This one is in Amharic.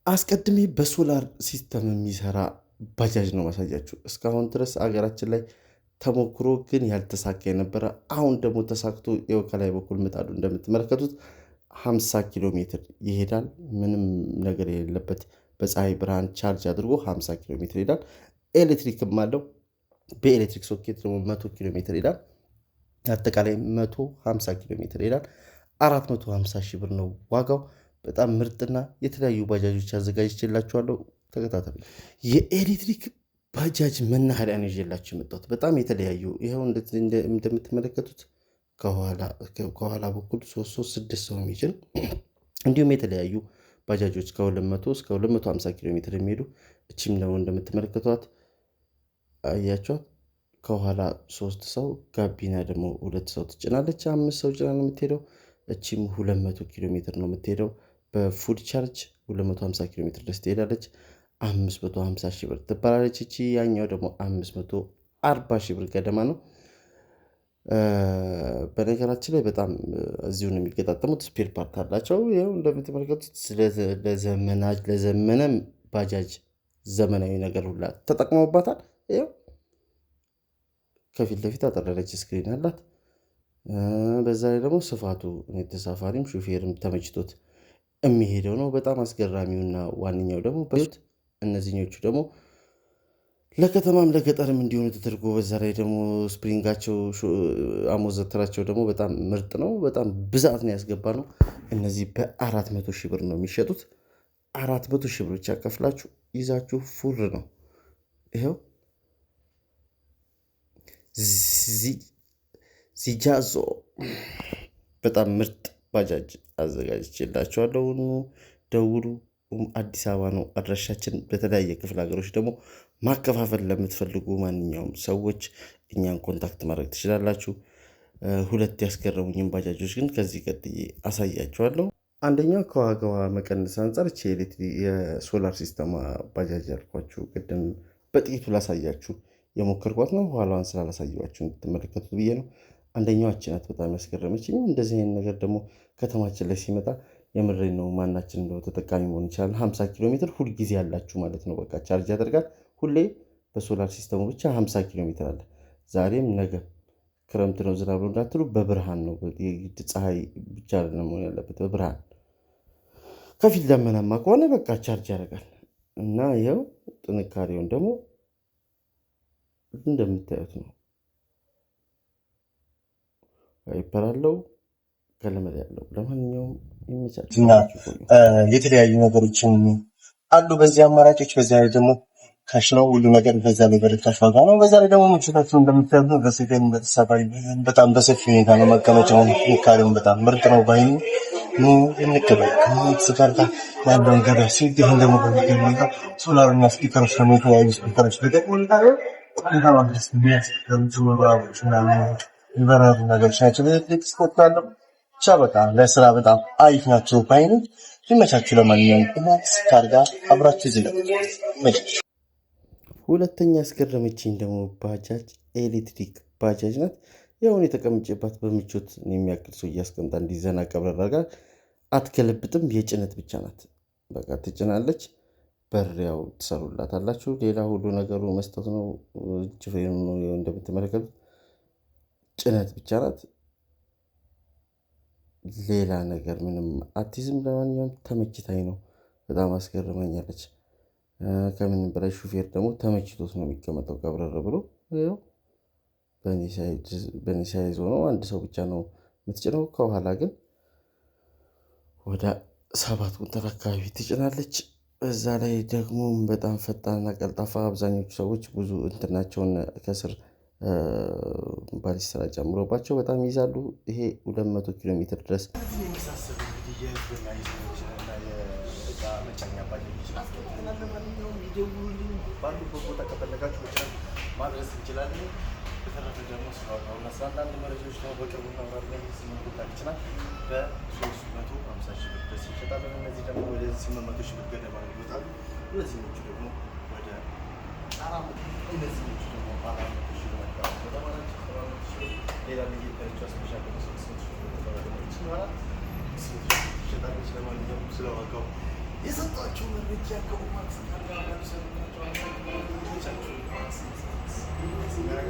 አስቀድሜ በሶላር ሲስተም የሚሰራ ባጃጅ ነው ማሳያችሁ። እስካሁን ድረስ አገራችን ላይ ተሞክሮ ግን ያልተሳካ የነበረ አሁን ደግሞ ተሳክቶ ይኸው ከላይ በኩል ምጣዱ እንደምትመለከቱት 50 ኪሎ ሜትር ይሄዳል። ምንም ነገር የሌለበት በፀሐይ ብርሃን ቻርጅ አድርጎ 50 ኪሎ ሜትር ይሄዳል። ኤሌክትሪክም አለው። በኤሌክትሪክ ሶኬት ደግሞ 100 ኪሎ ሜትር ይሄዳል። አጠቃላይ 150 ኪሎ ሜትር ይሄዳል። 450 ሺህ ብር ነው ዋጋው። በጣም ምርጥና የተለያዩ ባጃጆች አዘጋጅቼላችኋለሁ። ተከታተሉ። የኤሌክትሪክ ባጃጅ መናኸሪያ ነው ይዤላችሁ የመጣሁት። በጣም የተለያዩ ይኸው እንደምትመለከቱት ከኋላ በኩል 3 ሰው የሚጭን እንዲሁም የተለያዩ ባጃጆች ከ200 እስከ 250 ኪሎ ሜትር የሚሄዱ እቺም ደግሞ እንደምትመለከቷት አያችኋት። ከኋላ 3 ሰው ጋቢና ደግሞ 2 ሰው ትጭናለች። 5 ሰው ጭና ነው የምትሄደው። እቺም 200 ኪሎ ሜትር ነው የምትሄደው። በፉል ቻርጅ 250 ኪሎ ሜትር ድረስ ትሄዳለች። 550 ሺህ ብር ትባላለች። እቺ ያኛው ደግሞ 540 ሺህ ብር ገደማ ነው። በነገራችን ላይ በጣም እዚሁ ነው የሚገጣጠሙት። ስፔር ፓርት አላቸው። ይኸው እንደምትመለከቱት ለዘመነ ባጃጅ ዘመናዊ ነገር ሁላ ተጠቅመውባታል። ይኸው ከፊት ለፊት አጠረረች ስክሪን አላት። በዛ ላይ ደግሞ ስፋቱ ተሳፋሪም ሹፌርም ተመችቶት የሚሄደው ነው። በጣም አስገራሚውና ዋነኛው ደግሞ እነዚህኞቹ ደግሞ ለከተማም ለገጠርም እንዲሆኑ ተደርጎ በዛ ላይ ደግሞ ስፕሪንጋቸው አሞዘተራቸው ደግሞ በጣም ምርጥ ነው። በጣም ብዛት ነው ያስገባ ነው። እነዚህ በ400 ሺህ ብር ነው የሚሸጡት። 400 ሺህ ብር ብቻ ከፍላችሁ ይዛችሁ ፉር ነው። ይኸው ዚጃዞ በጣም ምርጥ ባጃጅ አዘጋጅቼላችኋለሁ። ደውሉ። አዲስ አበባ ነው አድራሻችን። በተለያየ ክፍለ ሀገሮች ደግሞ ማከፋፈል ለምትፈልጉ ማንኛውም ሰዎች እኛን ኮንታክት ማድረግ ትችላላችሁ። 2 ያስገረሙኝም ባጃጆች ግን ከዚህ ቀጥዬ አሳያችኋለሁ። አንደኛው ከዋጋዋ መቀነስ አንጻር የሶላር ሲስተማ ባጃጅ ያልኳችሁ ቅድም በጥቂቱ ላሳያችሁ የሞከርኳት ነው። ኋላዋን ስላላሳያችሁ እንድትመለከቱት ብዬ ነው። አንደኛው ናት በጣም ያስገረመችኝ። እንደዚህ አይነት ነገር ደግሞ ከተማችን ላይ ሲመጣ የምሬ ነው ማናችን እንደው ተጠቃሚ መሆን ይችላል። 50 ኪሎ ሜትር ሁል ጊዜ ያላችሁ ማለት ነው። በቃ ቻርጅ ያደርጋል ሁሌ። በሶላር ሲስተሙ ብቻ 50 ኪሎ ሜትር አለ። ዛሬም ነገ ክረምት ነው ዝናብ ነው እንዳትሉ፣ በብርሃን ነው። ፀሐይ ብቻ ነው መሆን ያለበት፣ በብርሃን። ከፊት ደመናማ ከሆነ በቃ ቻርጅ ያደርጋል። እና ይኸው ጥንካሬውን ደግሞ እንደምታዩት ነው። ይበራለው ከለመድ ያለው። ለማንኛውም እና የተለያዩ ነገሮችን አሉ በዚህ አማራጮች። በዛ ላይ ደግሞ ካሽ ነው ሁሉ ነገር በዛ ላይ በርካሽ ዋጋ ነው። በዛ ላይ ደግሞ ምቾታቸው እንደምታዩት ነው። በሰፊን በተሳፋሪ በጣም በሰፊ ሁኔታ ነው። መቀመጫውን ይካሪውን በጣም ምርጥ ነው። ባይኑ ነው እንከበል ከስፋርታ ያለውን ገበያ ሲግህ ደግሞ በሚገርምታ ሶላርና ስፒከሮች ነው። የተለያዩ ስፒከሮች ተጠቅመውታል። አንታዋስ የሚያስቀምጡ ወራዎች እና ይበራሩ ነገሮች ናቸው። ኤሌክትሪክ ስፖርት አለው ብቻ በቃ ለስራ በጣም አሪፍ ናቸው። ባይኖች ሊመቻችሁ። ለማንኛውም ኢማክስ ካርጋ አብራችሁ ይዘጋል። ሁለተኛ ያስገረመችኝ ደግሞ ባጃጅ ኤሌክትሪክ ባጃጅ ናት። ያውን የተቀመጨባት በምቾት የሚያክል ሰው እያስቀምጣ እንዲዘና ቀብረር አድርጋ አትገለብጥም። የጭነት ብቻ ናት። በቃ ትጭናለች። በር ያው ትሰሩላታላችሁ። ሌላ ሁሉ ነገሩ መስጠት ነው። እጅ ፍሬኑ ነው እንደምትመለከቱት። ጭነት ብቻ ናት። ሌላ ነገር ምንም አትይዝም። ለማንኛውም ተመችታኝ ነው። በጣም አስገርመኛለች። ከምንም በላይ ሹፌር ደግሞ ተመችቶት ነው የሚቀመጠው ቀብረር ብሎ። በእኔ ሳይዝ ሆኖ አንድ ሰው ብቻ ነው የምትጭነው። ከኋላ ግን ወደ 7 ኩንታል አካባቢ ትጭናለች። በዛ ላይ ደግሞ በጣም ፈጣንና ቀልጣፋ። አብዛኞቹ ሰዎች ብዙ እንትናቸውን ከስር ባሊስትራ ጨምሮባቸው በጣም ይይዛሉ። ይሄ 200 ኪሎ ሜትር ድረስ ማድረስ እንችላለን። በተረፈ ደግሞ ስለዋጋውና ስለአንዳንድ መረጃዎች ደግሞ በቅርቡ እናወራለን። 8 ይችላል በ350 ሺህ ብር ድረስ ይሸጣለን። እነዚህ ደግሞ ወደ 800 ሺህ ብር ገደማ ይወጣሉ። እነዚህኞቹ ደግሞ ወደ 400 ሺህ ብር ገደማ ናቸው። ሌላ ልዩነቶች ስፔሻል ደግሞ 600 ሺህ ብር ይሸጣለች። ለማንኛውም ስለዋጋው የሰጧቸው መረጃ ከኦማክስ ጋር